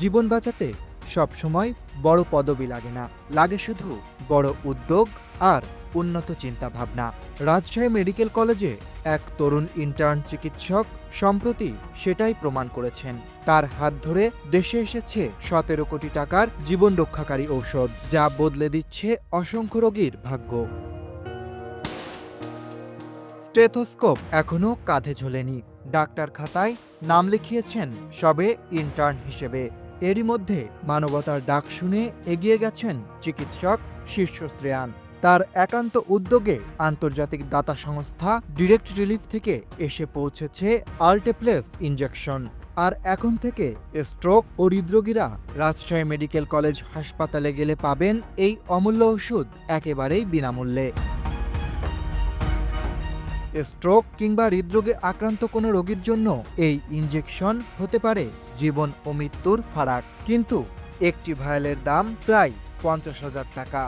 জীবন বাঁচাতে সবসময় বড় পদবি লাগে না, লাগে শুধু বড় উদ্যোগ আর উন্নত চিন্তাভাবনা। রাজশাহী মেডিকেল কলেজে এক তরুণ ইন্টার্ন চিকিৎসক সম্প্রতি সেটাই প্রমাণ করেছেন। তার হাত ধরে দেশে এসেছে ১৭ কোটি টাকার জীবন রক্ষাকারী ঔষধ, যা বদলে দিচ্ছে অসংখ্য রোগীর ভাগ্য। স্টেথোস্কোপ এখনও কাঁধে ঝোলেনি, ডাক্তার খাতায় নাম লিখিয়েছেন সবে ইন্টার্ন হিসেবে। এরই মধ্যে মানবতার ডাক শুনে এগিয়ে গেছেন চিকিৎসক শীর্ষশ্রেয়ান। তার একান্ত উদ্যোগে আন্তর্জাতিক দাতা সংস্থা ডিরেক্ট রিলিফ থেকে এসে পৌঁছেছে আল্টেপ্লেস ইনজেকশন। আর এখন থেকে স্ট্রোক ও হৃদরোগীরা রাজশাহী মেডিকেল কলেজ হাসপাতালে গেলে পাবেন এই অমূল্য ওষুধ একেবারেই বিনামূল্যে। স্ট্রোক কিংবা হৃদরোগে আক্রান্ত কোনো রোগীর জন্য এই ইনজেকশন হতে পারে জীবন ও মৃত্যুর ফারাক। কিন্তু একটি ভায়ালের দাম প্রায় ৫০,০০০ টাকা,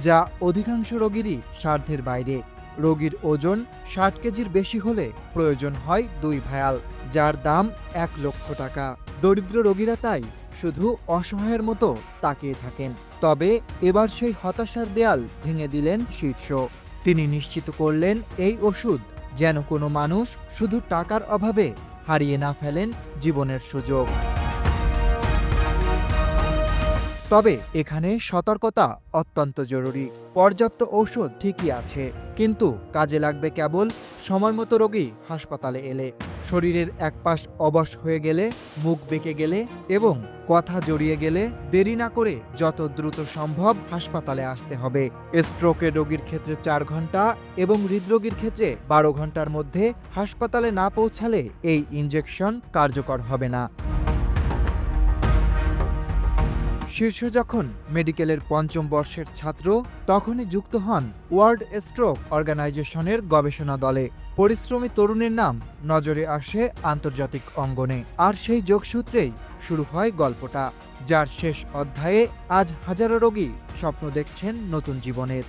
যা অধিকাংশ রোগীরই সাধ্যের বাইরে। রোগীর ওজন ৬০ কেজির বেশি হলে প্রয়োজন হয় ২ ভায়াল, যার দাম ১ লক্ষ টাকা। দরিদ্র রোগীরা তাই শুধু অসহায়ের মতো তাকিয়ে থাকেন। তবে এবার সেই হতাশার দেয়াল ভেঙে দিলেন শীর্ষ। তিনি নিশ্চিত করলেন এই ওষুধ যেন কোনো মানুষ শুধু টাকার অভাবে হারিয়ে না ফেলেন জীবনের সুযোগ। তবে এখানে সতর্কতা অত্যন্ত জরুরি। পর্যাপ্ত ঔষধ ঠিকই আছে, কিন্তু কাজে লাগবে কেবল সময়মতো রোগী হাসপাতালে এলে। শরীরের এক পাশ অবশ হয়ে গেলে, মুখ বেঁকে গেলে এবং কথা জড়িয়ে গেলে দেরি না করে যত দ্রুত সম্ভব হাসপাতালে আসতে হবে। স্ট্রোকের রোগীর ক্ষেত্রে ৪ ঘন্টা এবং হৃদরোগীর ক্ষেত্রে ১২ ঘন্টার মধ্যে হাসপাতালে না পৌঁছালে এই ইনজেকশন কার্যকর হবে না। শীর্ষ যখন মেডিকেলের ৫ম বর্ষের ছাত্র, তখনই যুক্ত হন ওয়ার্ল্ড স্ট্রোক অর্গানাইজেশনের গবেষণা দলে। পরিশ্রমী তরুণের নাম নজরে আসে আন্তর্জাতিক অঙ্গনে। আর সেই যোগসূত্রেই শুরু হয় গল্পটা, যার শেষ অধ্যায়ে আজ হাজারো রোগী স্বপ্ন দেখছেন নতুন জীবনের।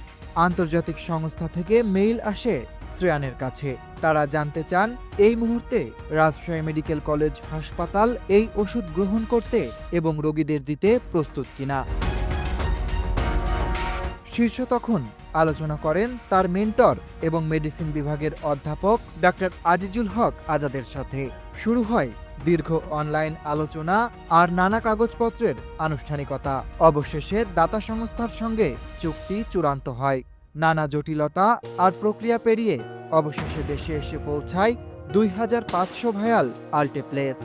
আন্তর্জাতিক সংস্থা থেকে মেইল আসে শ্রেয়ানের কাছে। তারা জানতে চান এই মুহূর্তে রাজশাহী মেডিকেল কলেজ হাসপাতাল এই ওষুধ গ্রহণ করতে এবং রোগীদের দিতে প্রস্তুত কিনা। শীর্ষ তখন আলোচনা করেন তার মেন্টর এবং মেডিসিন বিভাগের অধ্যাপক ডাক্তার আজিজুল হক আজাদের সাথে। শুরু হয় দীর্ঘ অনলাইন আলোচনা আর নানা কাগজপত্রের আনুষ্ঠানিকতা। অবশেষে দাতা সংস্থার সঙ্গে চুক্তি চূড়ান্ত হয়। নানা জটিলতা আর প্রক্রিয়া পেরিয়ে অবশেষে দেশে এসে পৌঁছায় ২৫০০ ভায়াল আল্টেপ্লেস।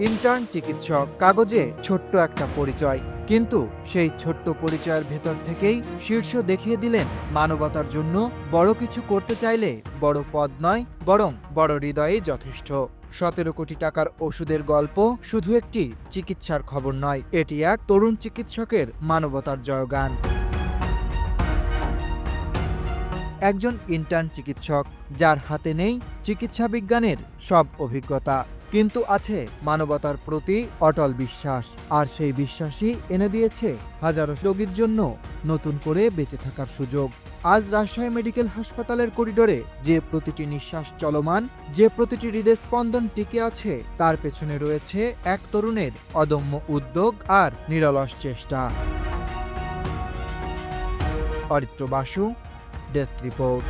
ইন্টার্ন চিকিৎসক, কাগজে ছোট্ট একটা পরিচয়, কিন্তু সেই ছোট্ট পরিচয়ের ভেতর থেকেই শীর্ষ দেখিয়ে দিলেন মানবতার জন্য বড় কিছু করতে চাইলে বড় পদ নয়, বরং বড় হৃদয়েই যথেষ্ট। ১৭ কোটি টাকার ওষুধের গল্প শুধু একটি চিকিৎসার খবর নয়, এটি এক তরুণ চিকিৎসকের মানবতার জয়গান। একজন ইন্টার্ন চিকিৎসক, যার হাতে নেই চিকিৎসা বিজ্ঞানের সব অভিজ্ঞতা, কিন্তু আছে মানবতার প্রতি অটল বিশ্বাস। আর সেই বিশ্বাসই এনে দিয়েছে হাজারো রোগীর জন্য নতুন করে বেঁচে থাকার সুযোগ। আজ রাজশাহী মেডিকেল হাসপাতালের করিডোরে যে প্রতিটি নিঃশ্বাস চলমান, যে প্রতিটি হৃদস্পন্দন টিকে আছে, তার পেছনে রয়েছে এক তরুণের অদম্য উদ্যোগ আর নিরলস চেষ্টা। Aritra Basu, desk report.